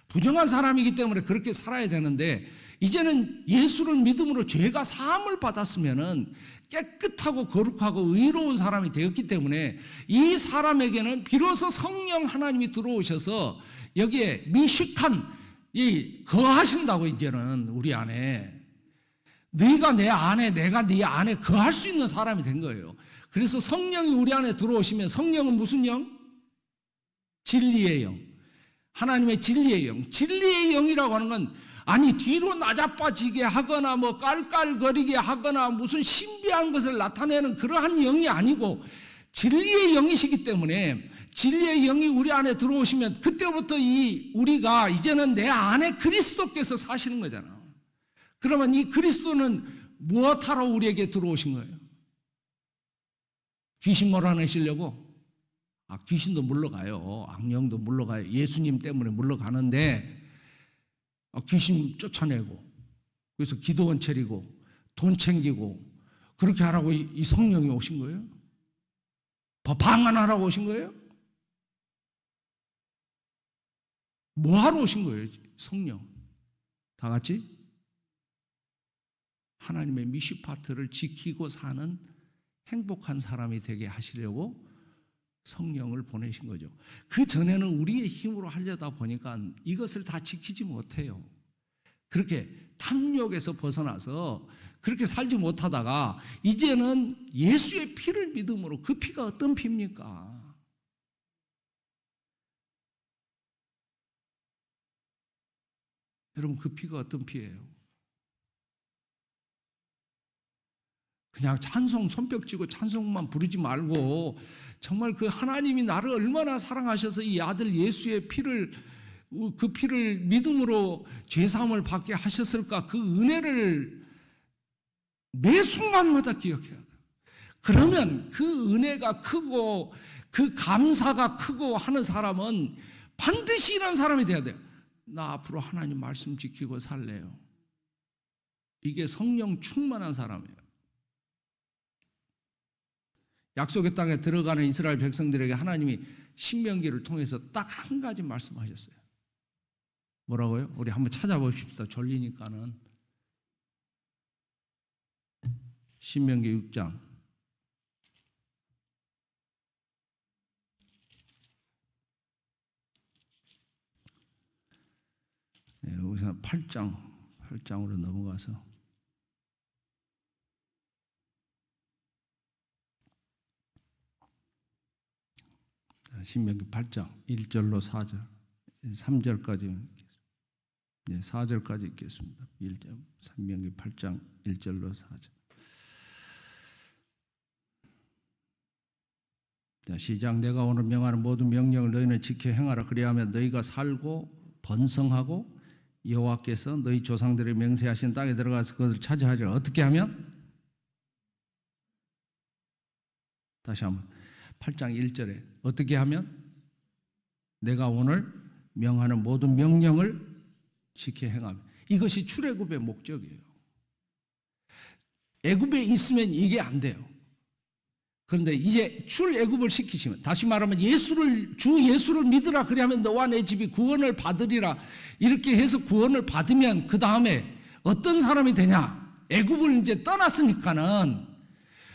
부정한 사람이기 때문에 그렇게 살아야 되는데 이제는 예수를 믿음으로 죄가 사함을 받았으면은 깨끗하고 거룩하고 의로운 사람이 되었기 때문에 이 사람에게는 비로소 성령 하나님이 들어오셔서 여기에 미식한 이 거하신다고 이제는 우리 안에 네가 내 안에 내가 네 안에 거할 수 있는 사람이 된 거예요. 그래서 성령이 우리 안에 들어오시면 성령은 무슨 영? 진리의 영. 하나님의 진리의 영. 진리의 영이라고 하는 건 아니 뒤로 나자빠지게 하거나 뭐 깔깔거리게 하거나 무슨 신비한 것을 나타내는 그러한 영이 아니고 진리의 영이시기 때문에 진리의 영이 우리 안에 들어오시면 그때부터 우리가 이제는 내 안에 그리스도께서 사시는 거잖아. 그러면 이 그리스도는 무엇하러 우리에게 들어오신 거예요? 귀신 몰아내시려고? 귀신도 물러가요. 악령도 물러가요. 예수님 때문에 물러가는데 귀신 쫓아내고 그래서 기도원 차리고 돈 챙기고 그렇게 하라고 이 성령이 오신 거예요? 방한하라고 오신 거예요? 뭐 하러 오신 거예요? 성령 다 같이? 하나님의 미시파트를 지키고 사는 행복한 사람이 되게 하시려고 성령을 보내신 거죠. 그 전에는 우리의 힘으로 하려다 보니까 이것을 다 지키지 못해요. 그렇게 탐욕에서 벗어나서 그렇게 살지 못하다가 이제는 예수의 피를 믿음으로 그 피가 어떤 피입니까? 여러분 그 피가 어떤 피예요? 그냥 찬송 손뼉 쥐고 찬송만 부르지 말고 정말 그 하나님이 나를 얼마나 사랑하셔서 이 아들 예수의 피를 그 피를 믿음으로 죄사함을 받게 하셨을까 그 은혜를 매 순간마다 기억해야 돼. 그러면 그 은혜가 크고 그 감사가 크고 하는 사람은 반드시 이런 사람이 돼야 돼요. 나 앞으로 하나님 말씀 지키고 살래요. 이게 성령 충만한 사람이에요. 약속의 땅에 들어가는 이스라엘 백성들에게 하나님이 신명기를 통해서 딱 한 가지 말씀하셨어요. 뭐라고요? 우리 한번 찾아보십시다. 졸리니까는. 신명기 6장. 우선 8장으로 넘어가서 신명기 8장 1절로 4절 3절까지 4절까지 읽겠습니다. 1절 신명기 8장 1절로 4절. 자, 시작. 내가 오늘 명하는 모든 명령을 너희는 지켜 행하라. 그리하면 너희가 살고 번성하고 여호와께서 너희 조상들의 맹세하신 땅에 들어가서 그것을 차지하리라. 어떻게 하면? 다시 한번 8장 1절에 어떻게 하면? 내가 오늘 명하는 모든 명령을 지켜 행하면. 이것이 출애굽의 목적이에요. 애굽에 있으면 이게 안 돼요. 그런데 이제 출애굽을 시키시면, 다시 말하면 주 예수를 믿으라. 그리하면 너와 내 집이 구원을 받으리라. 이렇게 해서 구원을 받으면 그 다음에 어떤 사람이 되냐? 애굽을 이제 떠났으니까는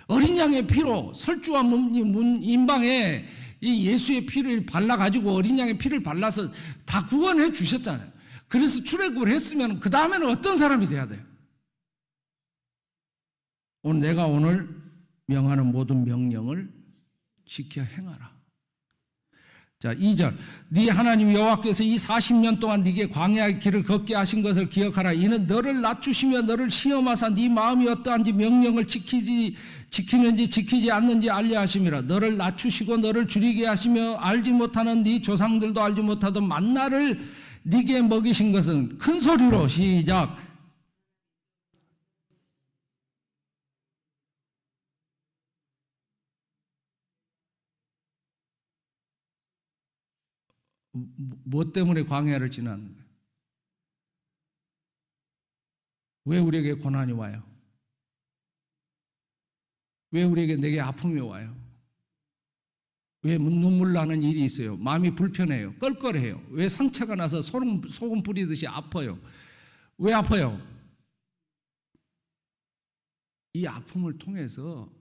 어린 양의 피로 설주와 인방에 이 예수의 피를 발라가지고 어린 양의 피를 발라서 다 구원해 주셨잖아요. 그래서 출애굽을 했으면 그 다음에는 어떤 사람이 돼야 돼요? 내가 오늘 명하는 모든 명령을 지켜 행하라. 자, 2절. 네 하나님 여호와께서 이 40년 동안 네게 광야의 길을 걷게 하신 것을 기억하라. 이는 너를 낮추시며 너를 시험하사 네 마음이 어떠한지 명령을 지키는지 지키지 않는지 알려 하심이라. 너를 낮추시고 너를 줄이게 하시며 알지 못하는 네 조상들도 알지 못하던 만나를 네게 먹이신 것은, 큰 소리로 시작. 무엇 때문에 광야를 지나는 거예요? 왜 우리에게 고난이 와요? 왜 우리에게 내게 아픔이 와요? 왜 눈물 나는 일이 있어요? 마음이 불편해요. 껄껄해요. 왜 상처가 나서 소금 뿌리듯이 아파요? 왜 아파요? 이 아픔을 통해서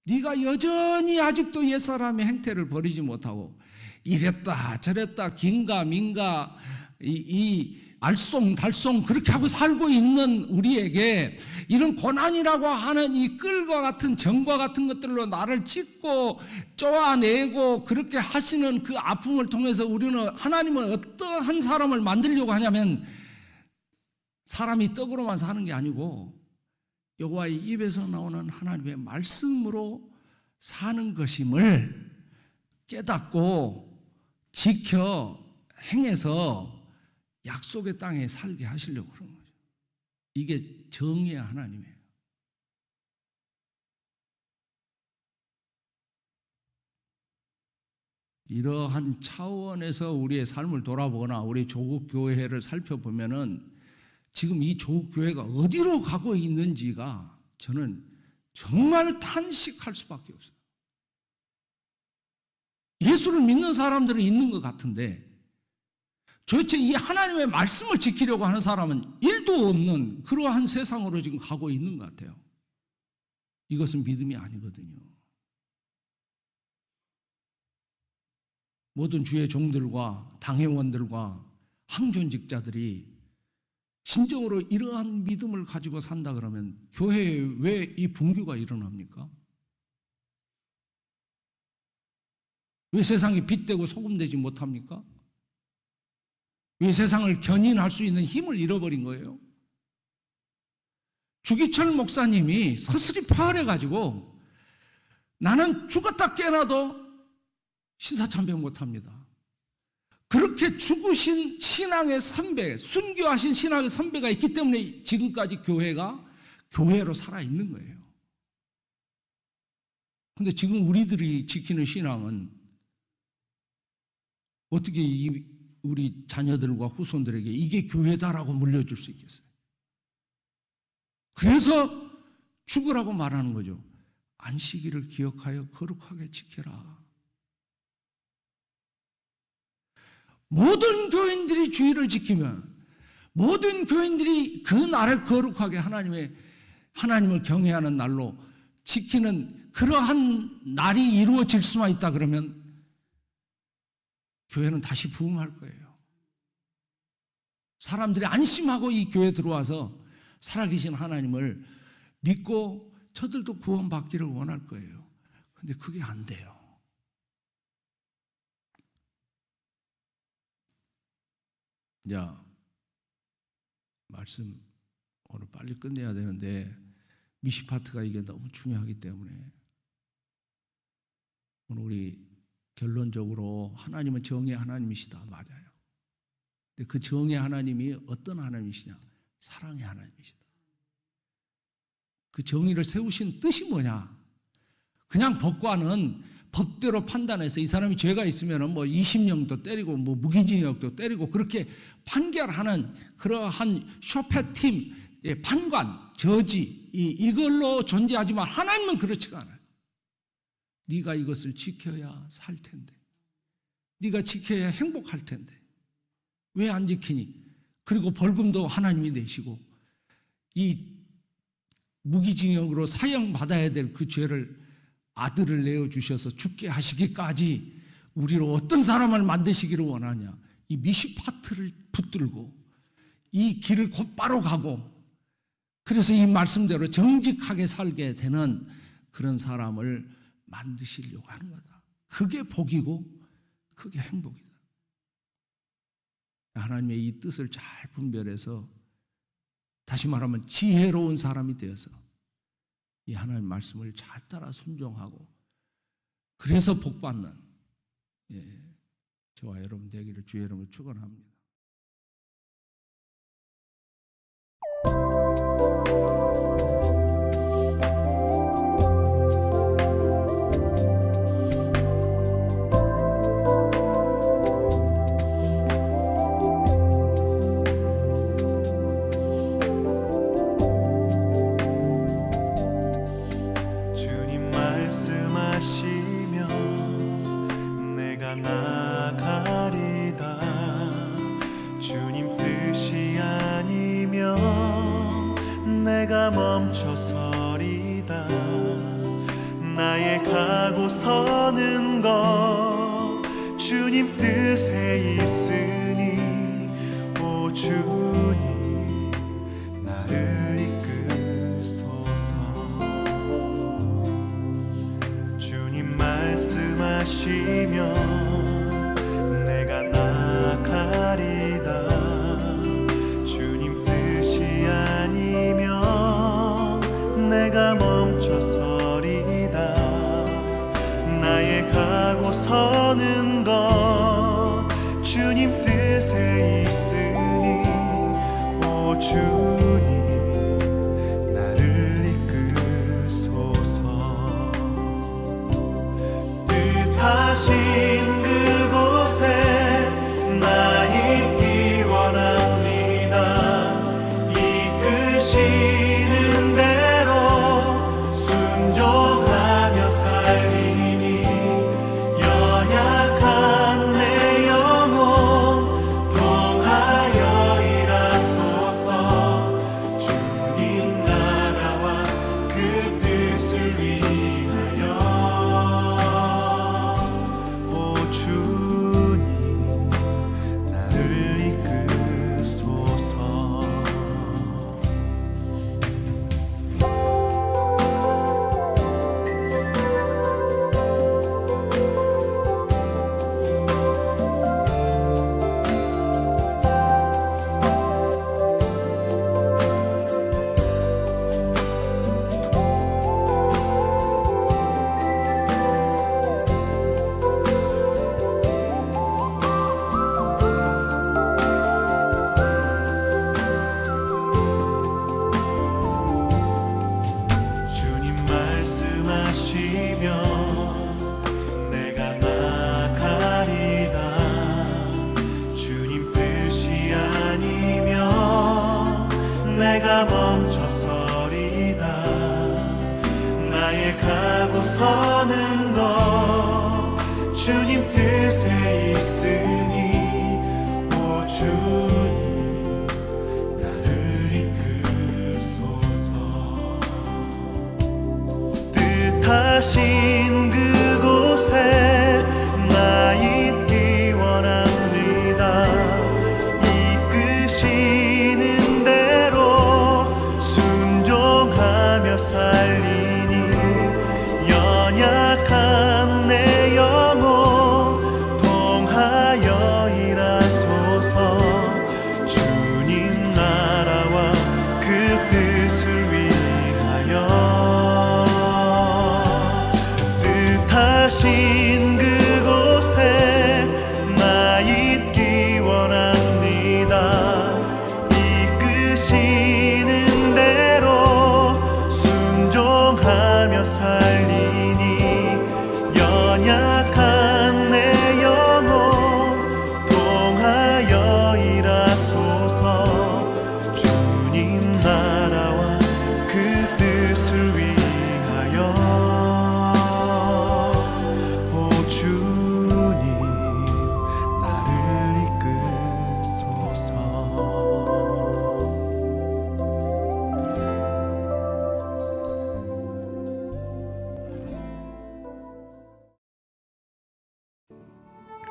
네가 여전히 아직도 옛사람의 행태를 버리지 못하고 이랬다 저랬다 긴가민가 이 알쏭달쏭 그렇게 하고 살고 있는 우리에게 이런 고난이라고 하는 이 끌과 같은 정과 같은 것들로 나를 찢고 쪼아내고 그렇게 하시는 그 아픔을 통해서 우리는, 하나님은 어떠한 사람을 만들려고 하냐면 사람이 떡으로만 사는 게 아니고 여호와의 입에서 나오는 하나님의 말씀으로 사는 것임을 깨닫고 지켜 행해서 약속의 땅에 살게 하시려고 그런 거죠. 이게 정의의 하나님이에요. 이러한 차원에서 우리의 삶을 돌아보거나 우리 조국 교회를 살펴보면은 지금 이 조국 교회가 어디로 가고 있는지가 저는 정말 탄식할 수밖에 없어요. 예수를 믿는 사람들은 있는 것 같은데 도대체 이 하나님의 말씀을 지키려고 하는 사람은 1도 없는 그러한 세상으로 지금 가고 있는 것 같아요. 이것은 믿음이 아니거든요. 모든 주의 종들과 당회원들과 항존직자들이 진정으로 이러한 믿음을 가지고 산다 그러면 교회에 왜 이 분규가 일어납니까? 왜 세상이 빛되고 소금되지 못합니까? 왜 세상을 견인할 수 있는 힘을 잃어버린 거예요? 주기철 목사님이 서슬이 파열해가지고 나는 죽었다 깨어나도 신사참배 못합니다. 그렇게 죽으신 신앙의 선배, 순교하신 신앙의 선배가 있기 때문에 지금까지 교회가 교회로 살아있는 거예요. 그런데 지금 우리들이 지키는 신앙은 어떻게 우리 자녀들과 후손들에게 이게 교회다라고 물려줄 수 있겠어요? 그래서 죽으라고 말하는 거죠. 안식일을 기억하여 거룩하게 지켜라. 모든 교인들이 주의를 지키면, 모든 교인들이 그 날을 거룩하게 하나님을 경외하는 날로 지키는 그러한 날이 이루어질 수만 있다 그러면 교회는 다시 부흥할 거예요. 사람들이 안심하고 이 교회에 들어와서 살아계신 하나님을 믿고 저들도 구원받기를 원할 거예요. 근데 그게 안 돼요. 자, 말씀 오늘 빨리 끝내야 되는데 미시파트가 이게 너무 중요하기 때문에 오늘 우리 결론적으로 하나님은 정의의 하나님이시다. 맞아요. 근데 그 정의의 하나님이 어떤 하나님이시냐? 사랑의 하나님이시다. 그 정의를 세우신 뜻이 뭐냐? 그냥 법관은 법대로 판단해서 이 사람이 죄가 있으면 뭐 20년도 때리고 뭐 무기징역도 때리고 그렇게 판결하는 그러한 쇼페팀 판관, 저지 이걸로 존재하지만 하나님은 그렇지가 않아요. 네가 이것을 지켜야 살 텐데, 네가 지켜야 행복할 텐데 왜 안 지키니? 그리고 벌금도 하나님이 내시고 이 무기징역으로 사형받아야 될 그 죄를 아들을 내어주셔서 죽게 하시기까지 우리로 어떤 사람을 만드시기를 원하냐? 이 미시파트를 붙들고 이 길을 곧바로 가고 그래서 이 말씀대로 정직하게 살게 되는 그런 사람을 만드시려고 하는 거다. 그게 복이고 그게 행복이다. 하나님의 이 뜻을 잘 분별해서 다시 말하면 지혜로운 사람이 되어서 이 하나님의 말씀을 잘 따라 순종하고 그래서 복받는 저와 여러분 되기를 주의 이름으로 축원합니다. 주님 말씀하시면 내가 나가리다. 주님 뜻이 아니면 내가 멈춰서리다. 나의 가고 서는 것 주님 뜻에 있으니 오 주님 나를 이끄소서. 주님 말씀하시면 내가 나가리다. 주님 뜻이 아니면 내가 멈춰서리다. 나의 가고 서는 것 주님 뜻에 있으니 오 주님 나를 이끄소서. 뜻하신 그곳에 나 있기 원합니다. 이끄시는 대로 순종하며 살리니 연약한 내 영혼 통하여 일하소서. 주님 나라와 그 뜻을 위하여 오 주님 나를 이끄소서. 주님 말씀하시면 내가 나가리다. 주님 뜻이 아니면 내가 멈춰서리다. 나의 가고 서는 것 주님 뜻에 있으니 오 주님 나를 이끄소서. 뜻하신 그곳에 나 있기 원합니다. 이끄시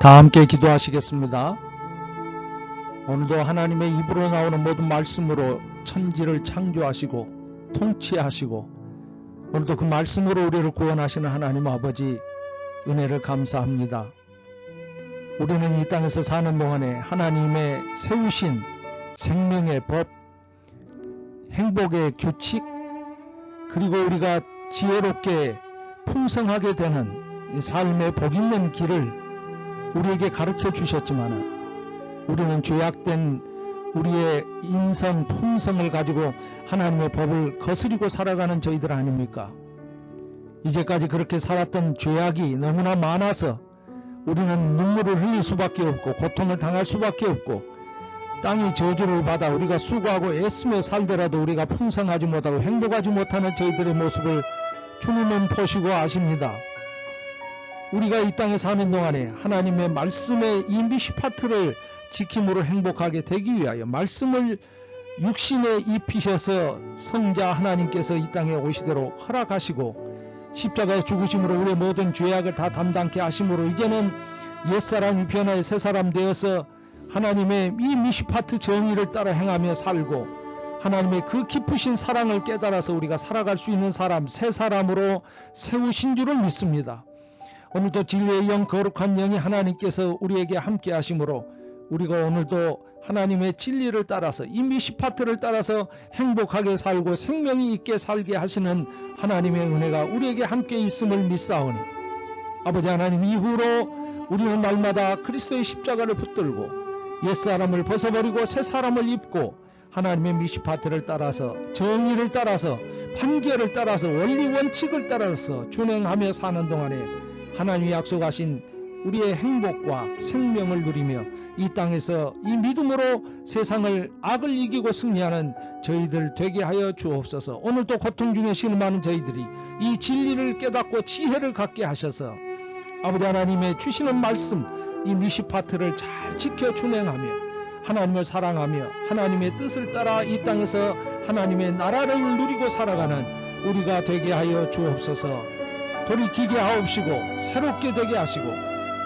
다 함께 기도하시겠습니다. 오늘도 하나님의 입으로 나오는 모든 말씀으로 천지를 창조하시고 통치하시고 오늘도 그 말씀으로 우리를 구원하시는 하나님 아버지 은혜를 감사합니다. 우리는 이 땅에서 사는 동안에 하나님의 세우신 생명의 법, 행복의 규칙, 그리고 우리가 지혜롭게 풍성하게 되는 이 삶의 복 있는 길을 우리에게 가르쳐 주셨지만 우리는 죄악된 우리의 인성, 품성을 가지고 하나님의 법을 거스리고 살아가는 저희들 아닙니까? 이제까지 그렇게 살았던 죄악이 너무나 많아서 우리는 눈물을 흘릴 수밖에 없고 고통을 당할 수밖에 없고 땅이 저주를 받아 우리가 수고하고 애쓰며 살더라도 우리가 풍성하지 못하고 행복하지 못하는 저희들의 모습을 주님은 보시고 아십니다. 우리가 이 땅에 사는 동안에 하나님의 말씀의 이 미시파트를 지킴으로 행복하게 되기 위하여 말씀을 육신에 입히셔서 성자 하나님께서 이 땅에 오시도록 허락하시고 십자가의 죽으심으로 우리의 모든 죄악을 다 담당케 하심으로 이제는 옛사람이 변하여 새사람 되어서 하나님의 이 미시파트 정의를 따라 행하며 살고 하나님의 그 깊으신 사랑을 깨달아서 우리가 살아갈 수 있는 사람, 새 사람으로 세우신 줄을 믿습니다. 오늘도 진리의 영, 거룩한 영이 하나님께서 우리에게 함께 하심으로 우리가 오늘도 하나님의 진리를 따라서 이 미시파트를 따라서 행복하게 살고 생명이 있게 살게 하시는 하나님의 은혜가 우리에게 함께 있음을 믿사오니 아버지 하나님, 이후로 우리는 날마다 그리스도의 십자가를 붙들고 옛사람을 벗어버리고 새사람을 입고 하나님의 미시파트를 따라서 정의를 따라서 판결을 따라서 원리 원칙을 따라서 준행하며 사는 동안에 하나님이 약속하신 우리의 행복과 생명을 누리며 이 땅에서 이 믿음으로 세상을 악을 이기고 승리하는 저희들 되게 하여 주옵소서. 오늘도 고통 중에 신음하는 저희들이 이 진리를 깨닫고 지혜를 갖게 하셔서 아버지 하나님의 주시는 말씀 이 미시파트를 잘 지켜 준행하며 하나님을 사랑하며 하나님의 뜻을 따라 이 땅에서 하나님의 나라를 누리고 살아가는 우리가 되게 하여 주옵소서. 돌이키게 하옵시고 새롭게 되게 하시고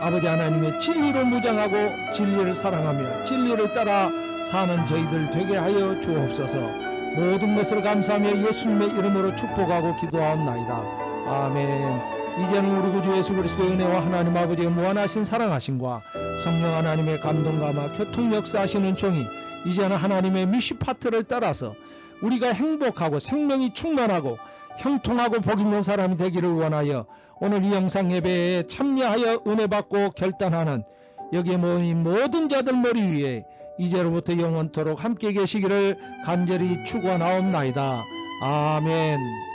아버지 하나님의 진리를 무장하고 진리를 사랑하며 진리를 따라 사는 저희들 되게 하여 주옵소서. 모든 것을 감사하며 예수님의 이름으로 축복하고 기도하옵나이다. 아멘. 이제는 우리 구주 예수 그리스도의 은혜와 하나님 아버지의 무한하신 사랑하심과 성령 하나님의 감동감화 교통 역사하시는 종이 이제는 하나님의 미시파트를 따라서 우리가 행복하고 생명이 충만하고 형통하고 복 있는 사람이 되기를 원하여 오늘 이 영상 예배에 참여하여 은혜 받고 결단하는 여기에 모인 모든 자들 머리 위에 이제로부터 영원토록 함께 계시기를 간절히 축원하옵나이다. 아멘.